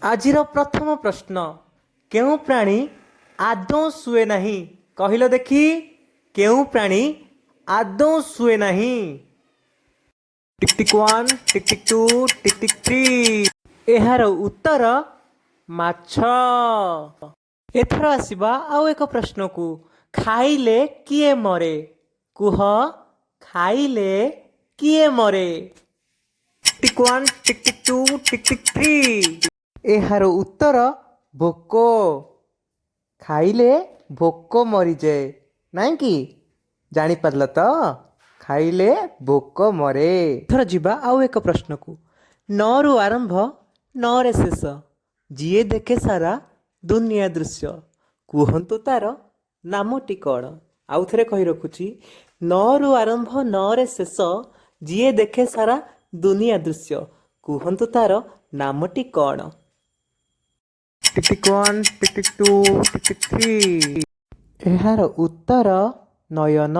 आजिर प्रथम प्रश्न केउ प्राणी आदौ शुए नहीं कहिल देखी केउ प्राणी आदौ शुए नहीं। Tick tick one tick tick two tick tick three एहार उत्तर माछ। एथर आसिबा आउ एक प्रश्न को खाइले किए मरे कुह खाइले किए मरे। Tick one tick tick two tick tick three एहार उत्तर भोक। खाइले भोक मरीजाए नाଇଁ कि जानिपारल तो खाइले भोक मरे। थर जीवा आउ एक प्रश्न को न रु आरंभ न रे शेष जिए देखे सारा दुनिया दृश्य कुहतु तार नामटी कौन। आउ थे कही रखुची न रु आरंभ न रे शेष जिए देखे सारा दुनिया दृश्य कुहतु तार नामटी कौन। Tick tick one tick tick two tick tick three एहार उत्तर नयन।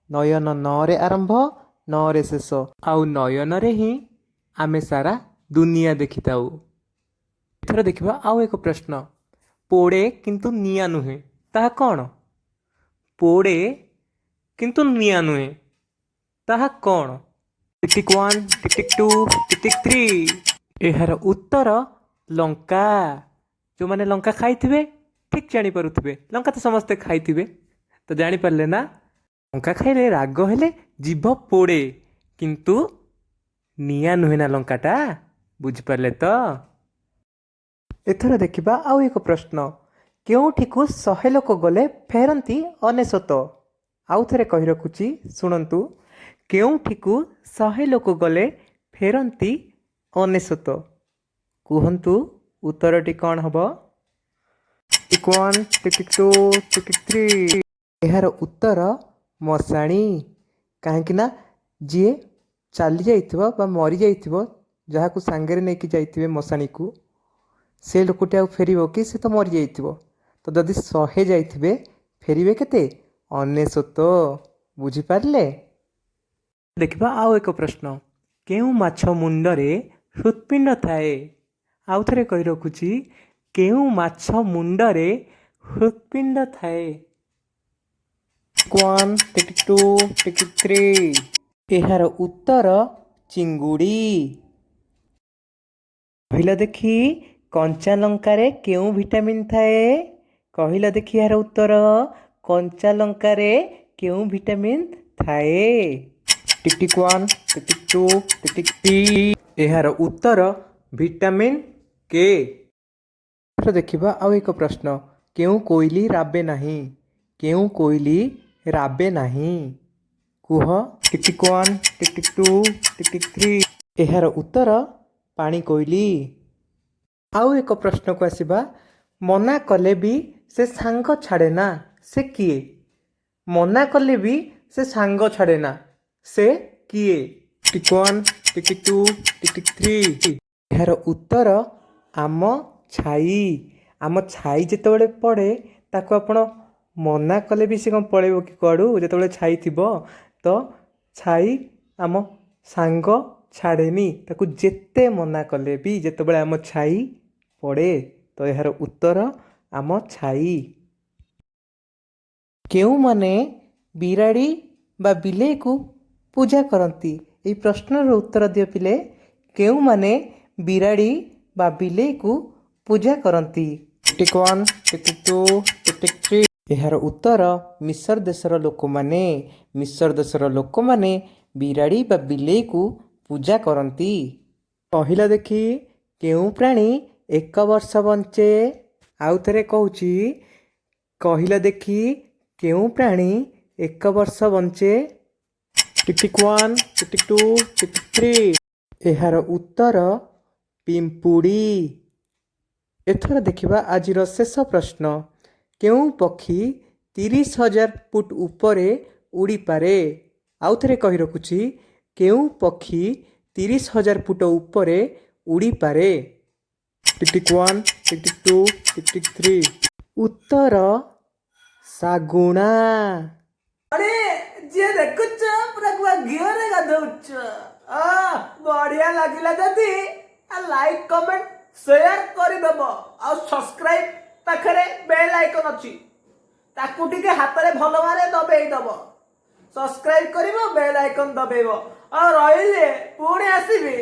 नयन न रे आरंभ न रे शेष आउ नयन रे ही आमे सारा दुनिया देखी थाउ। एथर देखिबा आउ एक प्रश्न पोड़े किंतु निया नुहे ताहा कौन। पोड़े किंतु निया नुहे ताहा कौन। Tick tick one tick tick two tick tick three एहार उत्तर लंका। जो मैंने लंका खाई ठीक जानीपे लंका तो समस्ते खाई तो जानीपारे ना लंका खाइले राग हेले जीभ पोड़े किंतु निया नुहे ना लंकाटा बुझिपारे तो। एथर देखिबा आउ एक प्रश्न केउठी को 100 लोक गले फेरंती अनेशत। आउ थे कही रखुची शुणु केउठी को 100 लोक गले फेरंती अनेशत कुहतु उत्तरटी कौन हम। Tick one tick tick two tick tick three एहार उत्तर मशाणी। कहीं जी चली जा मरी जा जहाँ को सांगे नहीं जाइए मशाणी को से लोकटे फेर कि से तो मरी जा तो जदि 100 जाइए फेरे केते 99 बुझिपारे। देखा आउ एक प्रश्न केउ माछ मुंडरे हृत्पिंड थाए। आउ थे कही रखुची केउ माछ मुंडरे हृत्पिंड थाए। One tick tick two tick tick three एहार उत्तर चिंगुड़ी। कहला देखी कंचा लंकारे केउ विटामिन थाए कहला देखी यार उत्तर कंचा लंकारे केउ विटामिन थाए। Tick tick one tick tick two tick tick three एहार उत्तर विटामिन के। देखिबा आउ एक प्रश्न केउ कोइली राबे नहीं केउ कोइली राबे नहीं कुह। Tick tick one tick tick two tick tick three एहार उत्तर पानी कोइली। आउ एक प्रश्न को आसिबा मना कले भी से सांग छाड़े ना से किए। मना कले भी से सांग छाड़े ना से किए। Tick one tick tick two tick tick three एहार उत्तर आम छाई। आम छाई जिते पड़े ताको आपण मना कले भी से कौन पड़ेब कि कड़ू जो छाई थी तो छाई आम सांग छाड़ेनी ताकू जेते मना कले भी जिते आम छाई पड़े तो यार उत्तर आम छाई। केउ माने बिराड़ी बा बिले को पूजा करती ये प्रश्नर उत्तर दियो पिले केउ माने बिराड़ी बा बिले को पूजा करती। Tick one tick tick two tick tick three एहार उत्तर मिस्र देशर लोक माने। मिस्र देशर लोक माने बिराड़ी बा बिले को पूजा करती। कहला देखी केउ प्राणी 1 वर्ष बंचे। आउ थे कहूची कहला देखी केउ प्राणी 1 वर्ष बंचे। Tick tick one tick tick two tick tick three एहार उत्तर पिंपुड़ी। एथर देखिबा आजिर शेष प्रश्न केउ पक्षी 30,000 फुट उपरे उड़ी पारे। आउ थे कही रखुची केउ पक्षी 30,000 फुट उपरे उड़ी पारे। Tick tick one tick tick two tick tick three उत्तर सागुणा। अरे जे देखुच पूरा घिओ रे गाधौच बढ़िया लागिला जदी लाइक कमेंट शेयर करदब आ सब्सक्राइब पाखरे बेल आइकन अच्छी ताकू टिके हाथ में भल मारे दबेईदब सब्सक्राइब कर बेल आइकन दबेब और रही पुणी आसबि